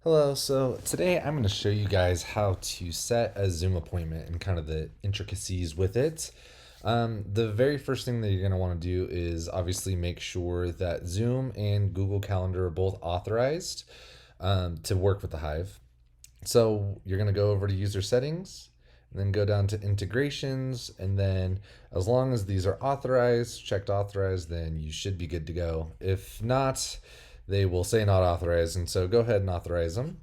Hello, so today I'm going to show you guys how to set a Zoom appointment and kind of the intricacies with it. The very first thing that you're going to want to do is obviously make sure that Zoom and Google Calendar are both authorized to work with the Hive. So you're going to go over to user settings and then go down to integrations. And then as long as these are authorized, checked authorized, then you should be good to go. If not, they will say not authorized. And so go ahead and authorize them.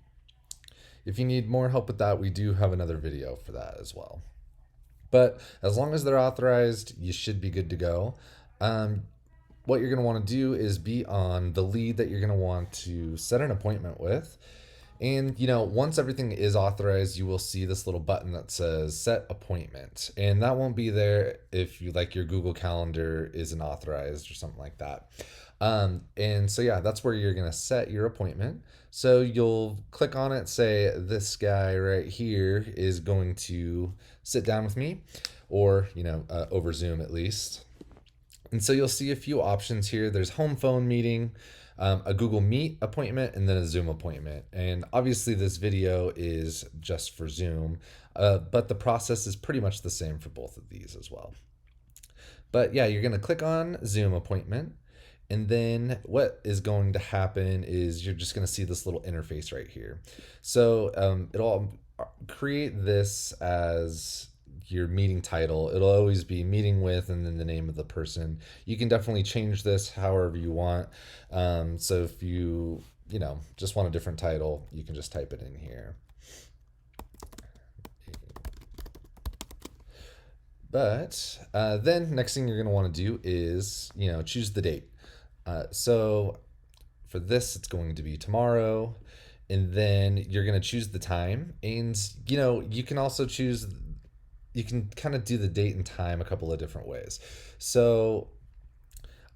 If you need more help with that, we do have another video for that as well. But as long as they're authorized, you should be good to go. Um, what you're going to want to do is be on the lead that you're going to want to set an appointment with. And once everything is authorized, you will see this little button that says set appointment. And that won't be there if your Google Calendar isn't authorized or something like that. And so yeah, that's where you're gonna set your appointment. So you'll click on it, say this guy right here is going to sit down with me, or over Zoom at least. And so you'll see a few options here. There's home phone meeting, a Google Meet appointment, and then a Zoom appointment. And obviously this video is just for Zoom, but the process is pretty much the same for both of these as well. But yeah, you're gonna click on Zoom appointment. And then what is going to happen is you're just going to see this little interface right here. So it'll create this as your meeting title. It'll always be meeting with and then the name of the person. You can definitely change this however you want. So if you just want a different title, you can just type it in here. But then next thing you're going to want to do is choose the date. So for this, it's going to be tomorrow, and then you're going to choose the time. And you can also choose, you can kind of do the date and time a couple of different ways. So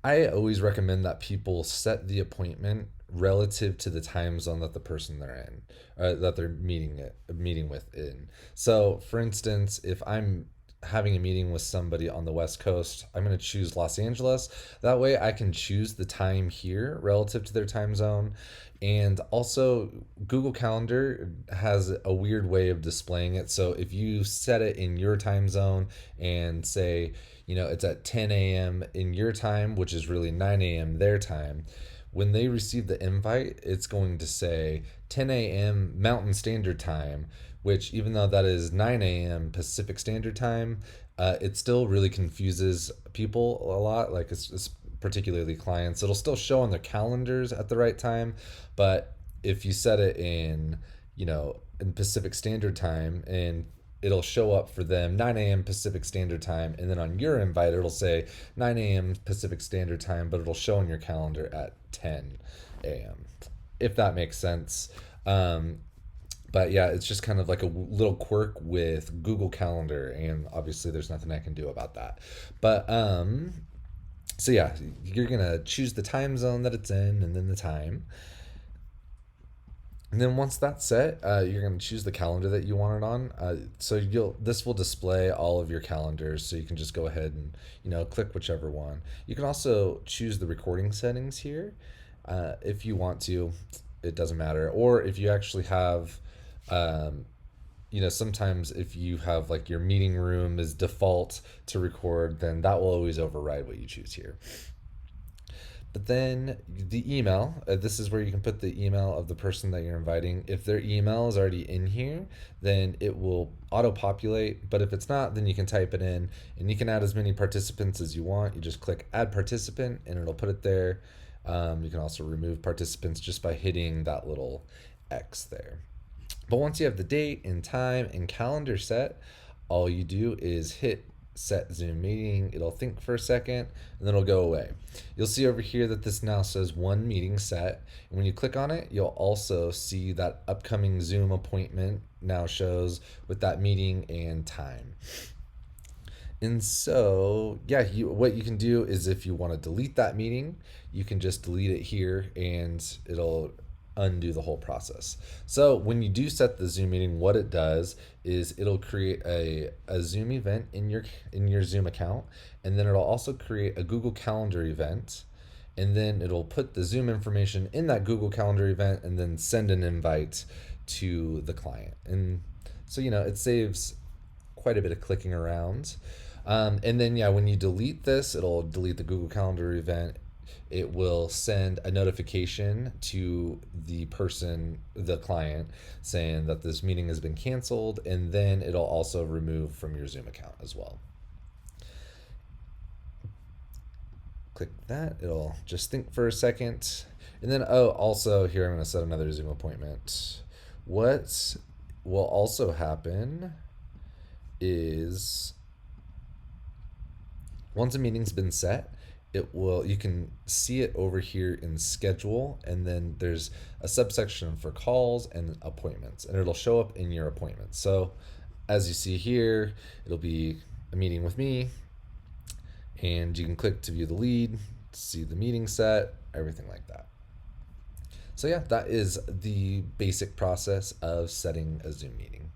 I always recommend that people set the appointment relative to the time zone that the person they're in, that they're meeting with in. So for instance, if I'm having a meeting with somebody on the West Coast, I'm going to choose Los Angeles. That way I can choose the time here relative to their time zone. And also, Google Calendar has a weird way of displaying it. So if you set it in your time zone and say, it's at 10 a.m. in your time, which is really 9 a.m. their time, when they receive the invite, it's going to say 10 a.m. Mountain Standard Time, which even though that is 9 a.m. Pacific Standard Time, it still really confuses people a lot. Like it's particularly clients. It'll still show on their calendars at the right time, but if you set it in, in Pacific Standard Time, and it'll show up for them 9 a.m. Pacific Standard Time, and then on your invite it'll say 9 a.m. Pacific Standard Time, but it'll show on your calendar at 10 a.m. if that makes sense. But yeah, it's just kind of like a little quirk with Google Calendar, and obviously there's nothing I can do about that. But so yeah, you're gonna choose the time zone that it's in, and then the time. And then once that's set, you're going to choose the calendar that you want it on. So this will display all of your calendars, so you can just go ahead and click whichever one. You can also choose the recording settings here if you want to. It doesn't matter. Or if you actually have, sometimes if you have like your meeting room is default to record, then that will always override what you choose here. But then the email, this is where you can put the email of the person that you're inviting. If their email is already in here, then it will auto-populate. But if it's not, then you can type it in, and you can add as many participants as you want. You just click add participant and it'll put it there. You can also remove participants just by hitting that little X there. But once you have the date and time and calendar set, all you do is hit set Zoom meeting. It'll think for a second and then it'll go away. You'll see over here that this now says one meeting set. And when you click on it, you'll also see that upcoming Zoom appointment now shows with that meeting and time. And so, yeah, what you can do is if you want to delete that meeting, you can just delete it here and it'll undo the whole process. So when you do set the Zoom meeting, what it does is it'll create a Zoom event in your Zoom account, and then it'll also create a Google Calendar event, and then it'll put the Zoom information in that Google Calendar event and then send an invite to the client. And so, it saves quite a bit of clicking around. And then, yeah, when you delete this, it'll delete the Google Calendar event. It will send a notification to the person, the client, saying that this meeting has been canceled, and then it'll also remove from your Zoom account as well. Click that. It'll just think for a second. And then, also here I'm going to set another Zoom appointment. What will also happen is once a meeting's been set, you can see it over here in schedule, and then there's a subsection for calls and appointments, and it'll show up in your appointments. So as you see here, it'll be a meeting with me, and you can click to view the lead, see the meeting set, everything like that. So yeah, that is the basic process of setting a Zoom meeting.